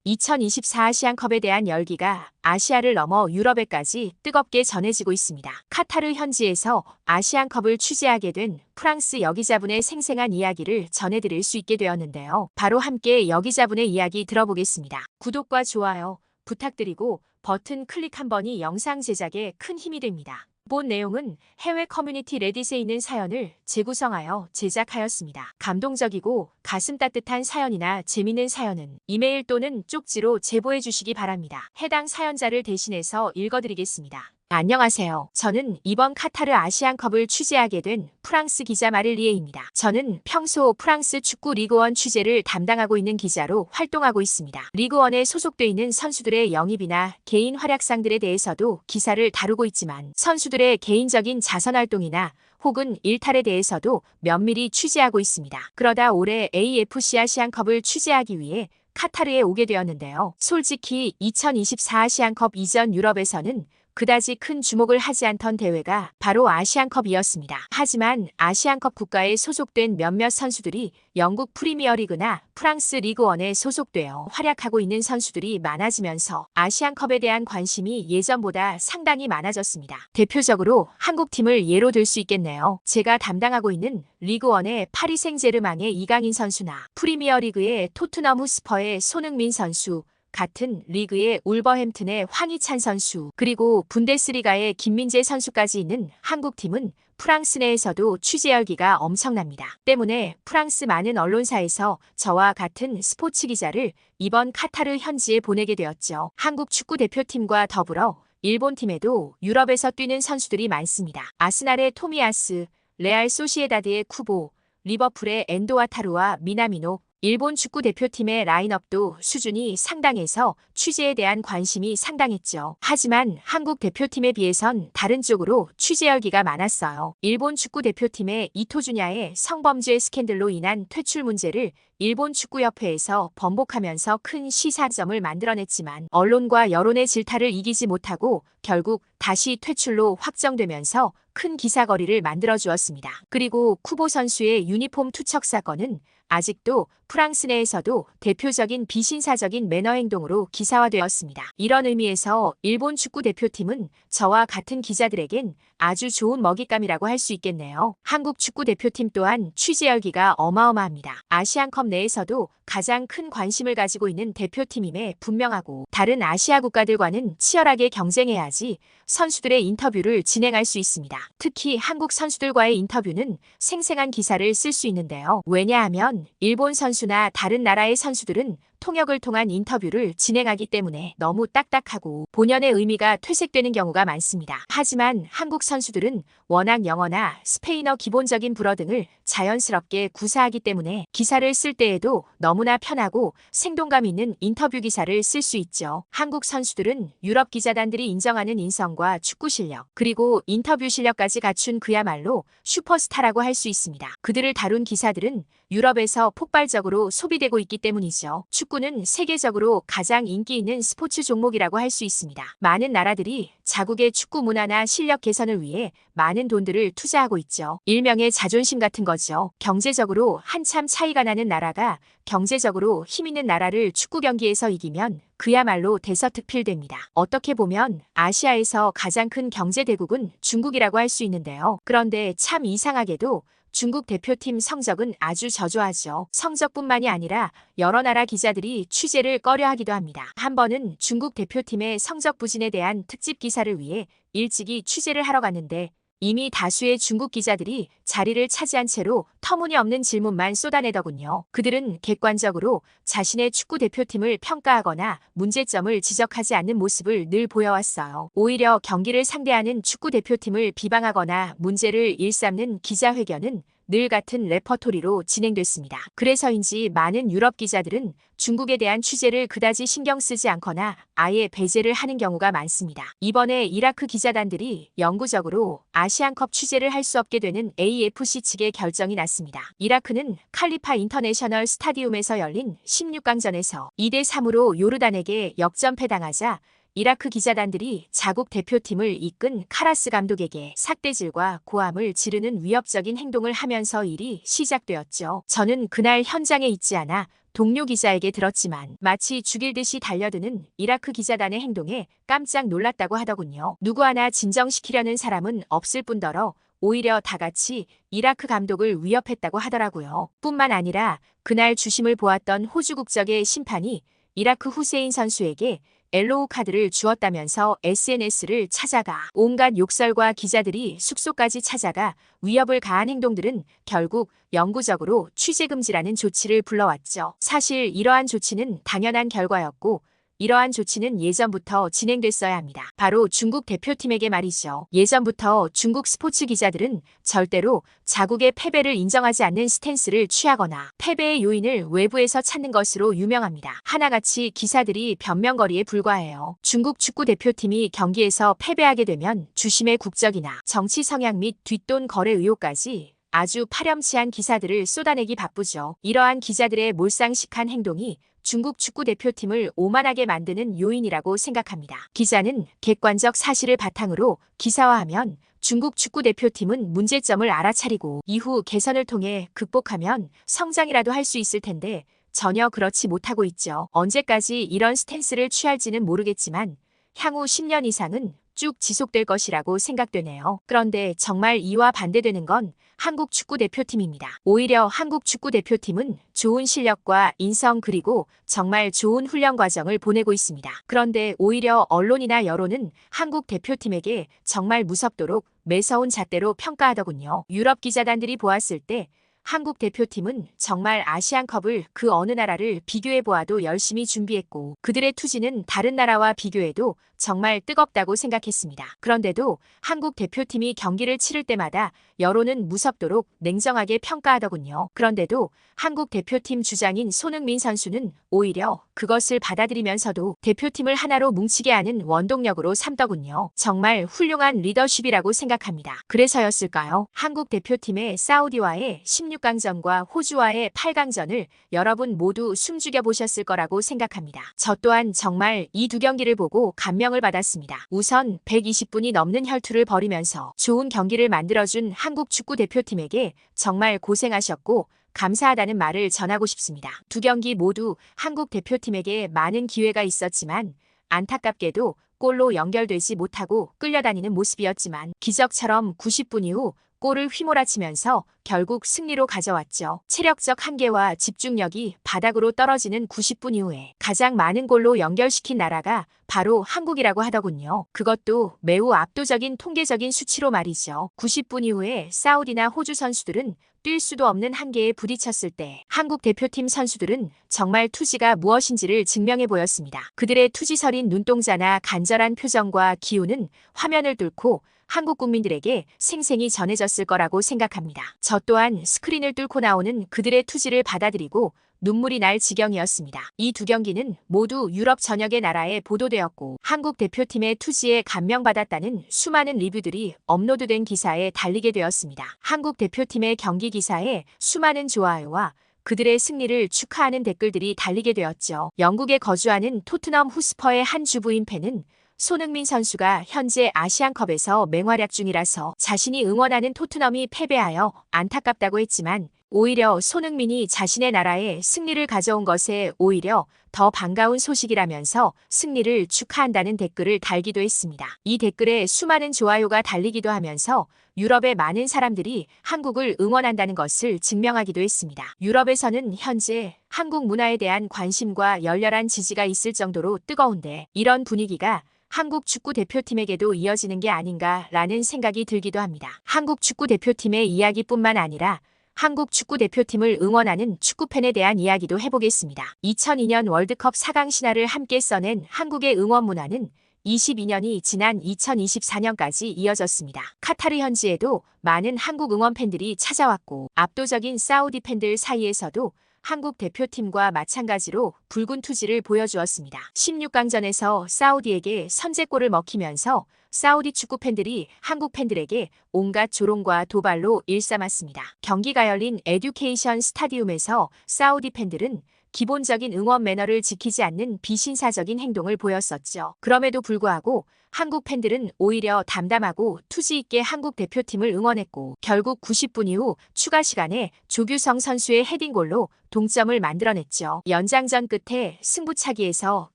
2024 아시안컵에 대한 열기가 아시아를 넘어 유럽에까지 뜨겁게 전해지고 있습니다. 카타르 현지에서 아시안컵을 취재하게 된 프랑스 여기자분의 생생한 이야기를 전해드릴 수 있게 되었는데요. 바로 함께 여기자분의 이야기 들어보겠습니다. 구독과 좋아요 부탁드리고 버튼 클릭 한 번이 영상 제작에 큰 힘이 됩니다. 본 내용은 해외 커뮤니티 레딧에 있는 사연을 재구성하여 제작하였습니다. 감동적이고 가슴 따뜻한 사연이나 재미있는 사연은 이메일 또는 쪽지로 제보해 주시기 바랍니다. 해당 사연자를 대신해서 읽어드리겠습니다. 안녕하세요. 저는 이번 카타르 아시안컵을 취재하게 된 프랑스 기자 마릴리에입니다. 저는 평소 프랑스 축구 리그1 취재를 담당하고 있는 기자로 활동하고 있습니다. 리그1에 소속돼 있는 선수들의 영입이나 개인 활약상들에 대해서도 기사를 다루고 있지만 선수들의 개인적인 자선활동이나 혹은 일탈에 대해서도 면밀히 취재하고 있습니다. 그러다 올해 AFC 아시안컵을 취재하기 위해 카타르에 오게 되었는데요. 솔직히 2024 아시안컵 이전 유럽에서는 그다지 큰 주목을 하지 않던 대회가 바로 아시안컵이었습니다. 하지만 아시안컵 국가에 소속된 몇몇 선수들이 영국 프리미어리그나 프랑스 리그1에 소속되어 활약하고 있는 선수들이 많아지면서 아시안컵에 대한 관심이 예전보다 상당히 많아졌습니다. 대표적으로 한국팀을 예로 들 수 있겠네요. 제가 담당하고 있는 리그1의 파리 생제르맹의 이강인 선수나 프리미어리그의 토트넘 후스퍼의 손흥민 선수, 같은 리그의 울버햄튼의 황희찬 선수, 그리고 분데스리가의 김민재 선수까지 있는 한국팀은 프랑스 내에서도 취재 열기가 엄청납니다. 때문에 프랑스 많은 언론사에서 저와 같은 스포츠 기자를 이번 카타르 현지에 보내게 되었죠. 한국 축구 대표팀과 더불어 일본 팀에도 유럽에서 뛰는 선수들이 많습니다. 아스날의 토미야스, 레알 소시에다드의 쿠보, 리버풀의 엔도와타루와 미나미노, 일본 축구 대표팀의 라인업도 수준이 상당해서 취재에 대한 관심이 상당했죠. 하지만 한국 대표팀에 비해선 다른 쪽으로 취재 열기가 많았어요. 일본 축구 대표팀의 이토주냐의 성범죄 스캔들로 인한 퇴출 문제를 일본 축구협회에서 번복하면서 큰 시사점을 만들어냈지만 언론과 여론의 질타를 이기지 못하고 결국 다시 퇴출로 확정되면서 큰 기사거리를 만들어주었습니다. 그리고 쿠보 선수의 유니폼 투척 사건은 아직도 프랑스 내에서도 대표적인 비신사적인 매너 행동으로 기사화되었습니다. 이런 의미에서 일본 축구 대표팀은 저와 같은 기자들에겐 아주 좋은 먹잇감이라고 할 수 있겠네요. 한국 축구 대표팀 또한 취재 열기가 어마어마합니다. 아시안컵 내에서도 가장 큰 관심을 가지고 있는 대표팀임에 분명하고 다른 아시아 국가들과는 치열하게 경쟁해야지 선수들의 인터뷰를 진행할 수 있습니다. 특히 한국 선수들과의 인터뷰는 생생한 기사를 쓸 수 있는데요. 왜냐하면 일본 선수나 다른 나라의 선수들은 통역을 통한 인터뷰를 진행하기 때문에 너무 딱딱하고 본연의 의미가 퇴색되는 경우가 많습니다. 하지만 한국 선수들은 워낙 영어나 스페인어 기본적인 불어 등을 자연스럽게 구사하기 때문에 기사를 쓸 때에도 너무나 편하고 생동감 있는 인터뷰 기사를 쓸 수 있죠. 한국 선수들은 유럽 기자단들이 인정하는 인성과 축구 실력, 그리고 인터뷰 실력까지 갖춘 그야말로 슈퍼스타라고 할 수 있습니다. 그들을 다룬 기사들은 유럽에서 폭발적으로 소비되고 있기 때문이죠. 축구는 세계적으로 가장 인기 있는 스포츠 종목이라고 할 수 있습니다. 많은 나라들이 자국의 축구 문화나 실력 개선을 위해 많은 돈들을 투자하고 있죠. 일명의 자존심 같은 거죠. 경제적으로 한참 차이가 나는 나라가 경제적으로 힘 있는 나라를 축구 경기에서 이기면 그야말로 대서특필됩니다. 어떻게 보면 아시아에서 가장 큰 경제 대국은 중국이라고 할 수 있는데요. 그런데 참 이상하게도 중국 대표팀 성적은 아주 저조하죠. 성적뿐만이 아니라 여러 나라 기자들이 취재를 꺼려하기도 합니다. 한 번은 중국 대표팀의 성적 부진에 대한 특집 기사를 위해 일찍이 취재를 하러 갔는데 이미 다수의 중국 기자들이 자리를 차지한 채로 터무니없는 질문만 쏟아내더군요. 그들은 객관적으로 자신의 축구 대표팀을 평가하거나 문제점을 지적하지 않는 모습을 늘 보여왔어요. 오히려 경기를 상대하는 축구 대표팀을 비방하거나 문제를 일삼는 기자회견은 늘 같은 레퍼토리로 진행됐습니다. 그래서인지 많은 유럽 기자들은 중국에 대한 취재를 그다지 신경 쓰지 않거나 아예 배제를 하는 경우가 많습니다. 이번에 이라크 기자단들이 영구적으로 아시안컵 취재를 할 수 없게 되는 AFC 측의 결정이 났습니다. 이라크는 칼리파 인터내셔널 스타디움에서 열린 16강전에서 2대3으로 요르단에게 역전패당하자 이라크 기자단들이 자국 대표팀을 이끈 카라스 감독에게 삭대질과 고함을 지르는 위협적인 행동을 하면서 일이 시작되었죠. 저는 그날 현장에 있지 않아 동료 기자에게 들었지만 마치 죽일 듯이 달려드는 이라크 기자단의 행동에 깜짝 놀랐다고 하더군요. 누구 하나 진정시키려는 사람은 없을 뿐더러 오히려 다 같이 이라크 감독을 위협했다고 하더라고요. 뿐만 아니라 그날 주심을 보았던 호주 국적의 심판이 이라크 후세인 선수에게 엘로우 카드를 주었다면서 SNS를 찾아가 온갖 욕설과 기자들이 숙소까지 찾아가 위협을 가한 행동들은 결국 영구적으로 취재금지라는 조치를 불러왔죠. 사실 이러한 조치는 당연한 결과였고 이러한 조치는 예전부터 진행됐어야 합니다. 바로 중국 대표팀에게 말이죠. 예전부터 중국 스포츠 기자들은 절대로 자국의 패배를 인정하지 않는 스탠스를 취하거나 패배의 요인을 외부에서 찾는 것으로 유명합니다. 하나같이 기사들이 변명거리에 불과해요. 중국 축구 대표팀이 경기에서 패배하게 되면 주심의 국적이나 정치 성향 및 뒷돈 거래 의혹까지 아주 파렴치한 기사들을 쏟아내기 바쁘죠. 이러한 기자들의 몰상식한 행동이 중국 축구 대표팀을 오만하게 만드는 요인이라고 생각합니다. 기자는 객관적 사실을 바탕으로 기사화하면 중국 축구 대표팀은 문제점을 알아차리고 이후 개선을 통해 극복하면 성장이라도 할 수 있을 텐데 전혀 그렇지 못하고 있죠. 언제까지 이런 스탠스를 취할지는 모르겠지만 향후 10년 이상은 쭉 지속될 것이라고 생각되네요. 그런데 정말 이와 반대되는 건 한국 축구 대표팀입니다. 오히려 한국 축구 대표팀은 좋은 실력과 인성 그리고 정말 좋은 훈련 과정을 보내고 있습니다. 그런데 오히려 언론이나 여론은 한국 대표팀에게 정말 무섭도록 매서운 잣대로 평가하더군요. 유럽 기자단들이 보았을 때 한국 대표팀은 정말 아시안컵을 그 어느 나라를 비교해 보아도 열심히 준비했고 그들의 투지는 다른 나라와 비교해도 정말 뜨겁다고 생각했습니다. 그런데도 한국 대표팀이 경기를 치를 때마다 여론은 무섭도록 냉정하게 평가하더군요. 그런데도 한국 대표팀 주장인 손흥민 선수는 오히려 그것을 받아들이면서도 대표팀을 하나로 뭉치게 하는 원동력으로 삼더군요. 정말 훌륭한 리더십이라고 생각합니다. 그래서였을까요? 한국 대표팀의 사우디와의 16강전과 호주와의 8강전을 여러분 모두 숨죽여 보셨을 거라고 생각합니다. 저 또한 정말 이 두 경기를 보고 감명을 받았습니다. 우선 120분이 넘는 혈투를 벌이면서 좋은 경기를 만들어준 한국 축구 대표팀에게 정말 고생하셨고 감사하다는 말을 전하고 싶습니다. 두 경기 모두 한국 대표팀에게 많은 기회가 있었지만 안타깝게도 골로 연결되지 못하고 끌려다니는 모습이었지만 기적처럼 90분 이후 골을 휘몰아치면서 결국 승리로 가져왔죠. 체력적 한계와 집중력이 바닥으로 떨어지는 90분 이후에 가장 많은 골로 연결시킨 나라가 바로 한국이라고 하더군요. 그것도 매우 압도적인 통계적인 수치로 말이죠. 90분 이후에 사우디나 호주 선수들은 뛸 수도 없는 한계에 부딪혔을 때 한국 대표팀 선수들은 정말 투지가 무엇인지를 증명해 보였습니다. 그들의 투지서린 눈동자나 간절한 표정과 기운은 화면을 뚫고 한국 국민들에게 생생히 전해졌을 거라고 생각합니다. 저 또한 스크린을 뚫고 나오는 그들의 투지를 받아들이고 눈물이 날 지경이었습니다. 이 두 경기는 모두 유럽 전역의 나라에 보도되었고 한국 대표팀의 투지에 감명받았다는 수많은 리뷰들이 업로드된 기사에 달리게 되었습니다. 한국 대표팀의 경기 기사에 수많은 좋아요와 그들의 승리를 축하하는 댓글들이 달리게 되었죠. 영국에 거주하는 토트넘 후스퍼의 한 주부인 팬은 손흥민 선수가 현재 아시안컵에서 맹활약 중이라서 자신이 응원하는 토트넘이 패배하여 안타깝다고 했지만 오히려 손흥민이 자신의 나라에 승리를 가져온 것에 오히려 더 반가운 소식이라면서 승리를 축하한다는 댓글을 달기도 했습니다. 이 댓글에 수많은 좋아요가 달리기도 하면서 유럽의 많은 사람들이 한국을 응원한다는 것을 증명하기도 했습니다. 유럽에서는 현재 한국 문화에 대한 관심과 열렬한 지지가 있을 정도로 뜨거운데 이런 분위기가 한국 축구 대표팀에게도 이어지는 게 아닌가라는 생각이 들기도 합니다. 한국 축구 대표팀의 이야기뿐만 아니라 한국 축구 대표팀을 응원하는 축구팬에 대한 이야기도 해보겠습니다. 2002년 월드컵 4강 신화를 함께 써낸 한국의 응원 문화는 22년이 지난 2024년까지 이어졌습니다. 카타르 현지에도 많은 한국 응원 팬들이 찾아왔고 압도적인 사우디 팬들 사이에서도 한국 대표팀과 마찬가지로 붉은 투지를 보여주었습니다. 16강전에서 사우디에게 선제골을 먹히면서 사우디 축구 팬들이 한국 팬들에게 온갖 조롱과 도발로 일삼았습니다. 경기가 열린 에듀케이션 스타디움에서 사우디 팬들은 기본적인 응원 매너를 지키지 않는 비신사적인 행동을 보였었죠. 그럼에도 불구하고 한국 팬들은 오히려 담담하고 투지 있게 한국 대표팀을 응원했고 결국 90분 이후 추가 시간에 조규성 선수의 헤딩골로 동점을 만들어냈죠. 연장전 끝에 승부차기에서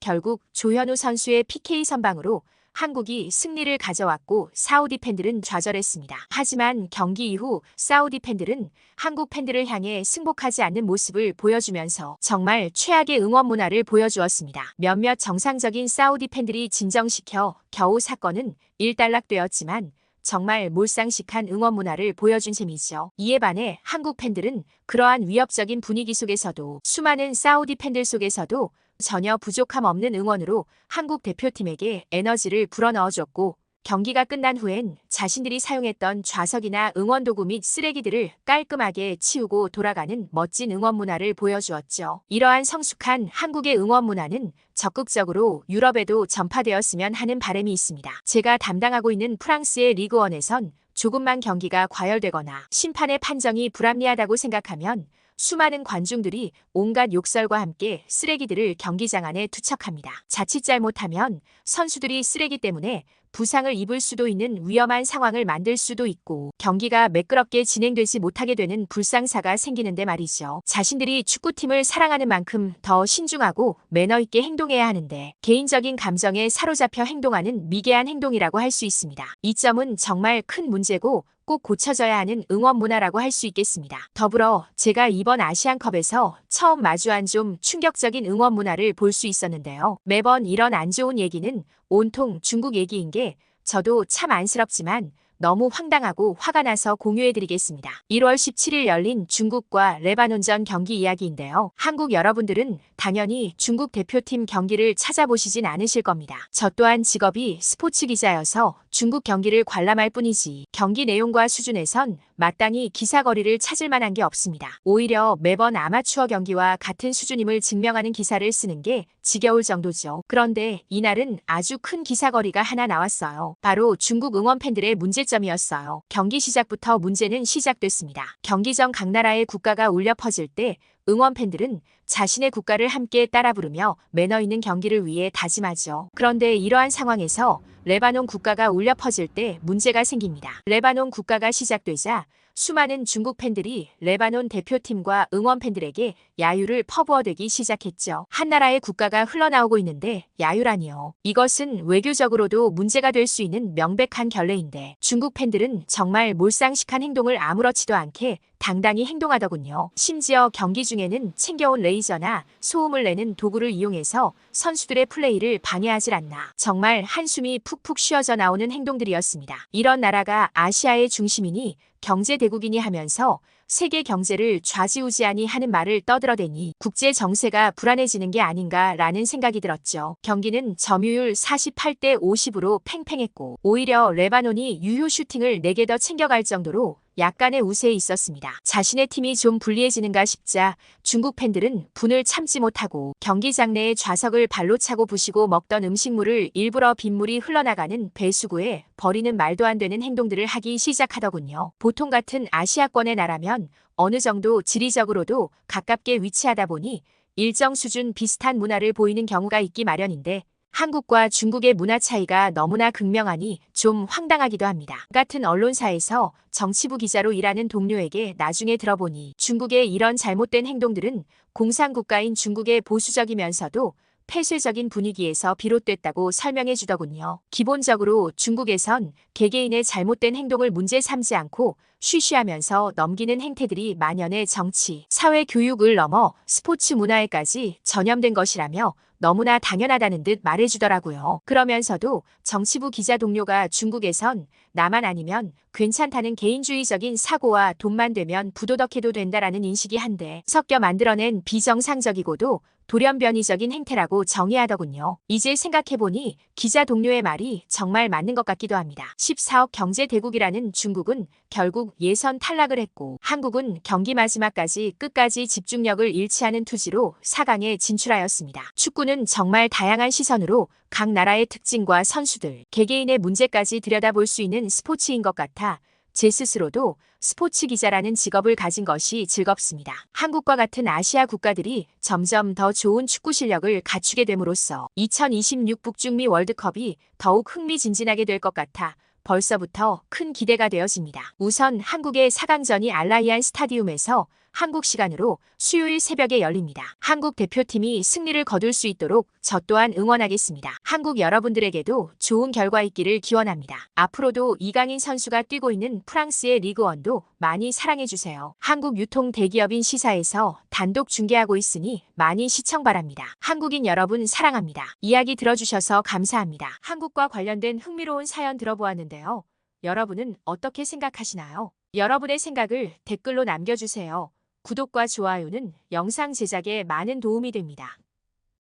결국 조현우 선수의 PK 선방으로 한국이 승리를 가져왔고 사우디 팬들은 좌절했습니다. 하지만 경기 이후 사우디 팬들은 한국 팬들을 향해 승복하지 않는 모습을 보여주면서 정말 최악의 응원 문화를 보여주었습니다. 몇몇 정상적인 사우디 팬들이 진정시켜 겨우 사건은 일단락되었지만 정말 몰상식한 응원 문화를 보여준 셈이죠. 이에 반해 한국 팬들은 그러한 위협적인 분위기 속에서도 수많은 사우디 팬들 속에서도 전혀 부족함 없는 응원으로 한국 대표팀에게 에너지를 불어넣어줬고 경기가 끝난 후엔 자신들이 사용했던 좌석이나 응원도구 및 쓰레기들을 깔끔하게 치우고 돌아가는 멋진 응원 문화를 보여주었죠. 이러한 성숙한 한국의 응원 문화는 적극적으로 유럽에도 전파되었으면 하는 바람이 있습니다. 제가 담당하고 있는 프랑스의 리그원에선 조금만 경기가 과열되거나 심판의 판정이 불합리하다고 생각하면 수많은 관중들이 온갖 욕설과 함께 쓰레기들을 경기장 안에 투척합니다. 자칫 잘못하면 선수들이 쓰레기 때문에 부상을 입을 수도 있는 위험한 상황을 만들 수도 있고 경기가 매끄럽게 진행되지 못하게 되는 불상사가 생기는데 말이죠. 자신들이 축구팀을 사랑하는 만큼 더 신중하고 매너 있게 행동해야 하는데 개인적인 감정에 사로잡혀 행동하는 미개한 행동이라고 할 수 있습니다. 이 점은 정말 큰 문제고 꼭 고쳐져야 하는 응원 문화라고 할 수 있겠습니다. 더불어 제가 이번 아시안컵에서 처음 마주한 좀 충격적인 응원 문화를 볼 수 있었는데요. 매번 이런 안 좋은 얘기는 온통 중국 얘기인 게 저도 참 안쓰럽지만 너무 황당하고 화가 나서 공유해드리겠습니다. 1월 17일 열린 중국과 레바논전 경기 이야기인데요. 한국 여러분들은 당연히 중국 대표팀 경기를 찾아보시진 않으실 겁니다. 저 또한 직업이 스포츠 기자여서 중국 경기를 관람할 뿐이지 경기 내용과 수준에선 마땅히 기사거리를 찾을 만한 게 없습니다. 오히려 매번 아마추어 경기와 같은 수준임을 증명하는 기사를 쓰는 게 지겨울 정도죠. 그런데 이날은 아주 큰 기사거리가 하나 나왔어요. 바로 중국 응원 팬들의 문제점이었어요. 경기 시작부터 문제는 시작됐습니다. 경기 전 각 나라의 국가가 울려 퍼질 때 응원 팬들은 자신의 국가를 함께 따라 부르며 매너 있는 경기를 위해 다짐하죠. 그런데 이러한 상황에서 레바논 국가가 울려 퍼질 때 문제가 생깁니다. 레바논 국가가 시작되자 수많은 중국 팬들이 레바논 대표팀과 응원 팬들에게 야유를 퍼부어대기 시작했죠. 한 나라의 국가가 흘러나오고 있는데 야유라니요. 이것은 외교적으로도 문제가 될 수 있는 명백한 결례인데 중국 팬들은 정말 몰상식한 행동을 아무렇지도 않게 당당히 행동하더군요. 심지어 경기 중에는 챙겨온 레이저나 소음을 내는 도구를 이용해서 선수들의 플레이를 방해하질 않나. 정말 한숨이 푹푹 쉬어져 나오는 행동들이었습니다. 이런 나라가 아시아의 중심이니 경제 대국이니 하면서 세계 경제를 좌지우지하니 하는 말을 떠들어대니 국제 정세가 불안해지는 게 아닌가라는 생각이 들었죠. 경기는 점유율 48대 50으로 팽팽했고 오히려 레바논이 유효 슈팅을 4개 더 챙겨갈 정도로 약간의 우세에 있었습니다. 자신의 팀이 좀 불리해지는가 싶자 중국 팬들은 분을 참지 못하고 경기장 내의 좌석을 발로 차고 부시고 먹던 음식물을 일부러 빗물이 흘러나가는 배수구에 버리는 말도 안 되는 행동들을 하기 시작하더군요. 보통 같은 아시아권의 나라면 어느 정도 지리적으로도 가깝게 위치하다 보니 일정 수준 비슷한 문화를 보이는 경우가 있기 마련인데 한국과 중국의 문화 차이가 너무나 극명하니 좀 황당하기도 합니다. 같은 언론사에서 정치부 기자로 일하는 동료에게 나중에 들어보니 중국의 이런 잘못된 행동들은 공산국가인 중국의 보수적이면서도 폐쇄적인 분위기에서 비롯됐다고 설명해 주더군요. 기본적으로 중국에선 개개인의 잘못된 행동을 문제 삼지 않고 쉬쉬하면서 넘기는 행태들이 만연의 정치, 사회 교육을 넘어 스포츠 문화에까지 전염된 것이라며 너무나 당연하다는 듯 말해주더라고요. 그러면서도 정치부 기자 동료가 중국에선 나만 아니면 괜찮다는 개인주의적인 사고와 돈만 되면 부도덕해도 된다라는 인식이 한데 섞여 만들어낸 비정상적이고도 돌연변이적인 행태라고 정의하더군요. 이제 생각해보니 기자 동료의 말이 정말 맞는 것 같기도 합니다. 14억 경제 대국이라는 중국은 결국 예선 탈락을 했고 한국은 경기 마지막까지 끝까지 집중력을 잃지 않은 투지로 4강에 진출하였습니다. 축구는 정말 다양한 시선으로 각 나라의 특징과 선수들, 개개인의 문제까지 들여다볼 수 있는 스포츠인 것 같아 제 스스로도 스포츠 기자라는 직업을 가진 것이 즐겁습니다. 한국과 같은 아시아 국가들이 점점 더 좋은 축구 실력을 갖추게 됨으로써 2026 북중미 월드컵이 더욱 흥미진진하게 될 것 같아 벌써부터 큰 기대가 되어집니다. 우선 한국의 4강전이 알라이안 스타디움에서 한국 시간으로 수요일 새벽에 열립니다. 한국 대표팀이 승리를 거둘 수 있도록 저 또한 응원하겠습니다. 한국 여러분들에게도 좋은 결과 있기를 기원합니다. 앞으로도 이강인 선수가 뛰고 있는 프랑스의 리그원도 많이 사랑해주세요. 한국 유통 대기업인 시사에서 단독 중계하고 있으니 많이 시청 바랍니다. 한국인 여러분 사랑합니다. 이야기 들어주셔서 감사합니다. 한국과 관련된 흥미로운 사연 들어보았는데요. 여러분은 어떻게 생각하시나요? 여러분의 생각을 댓글로 남겨주세요. 구독과 좋아요는 영상 제작에 많은 도움이 됩니다.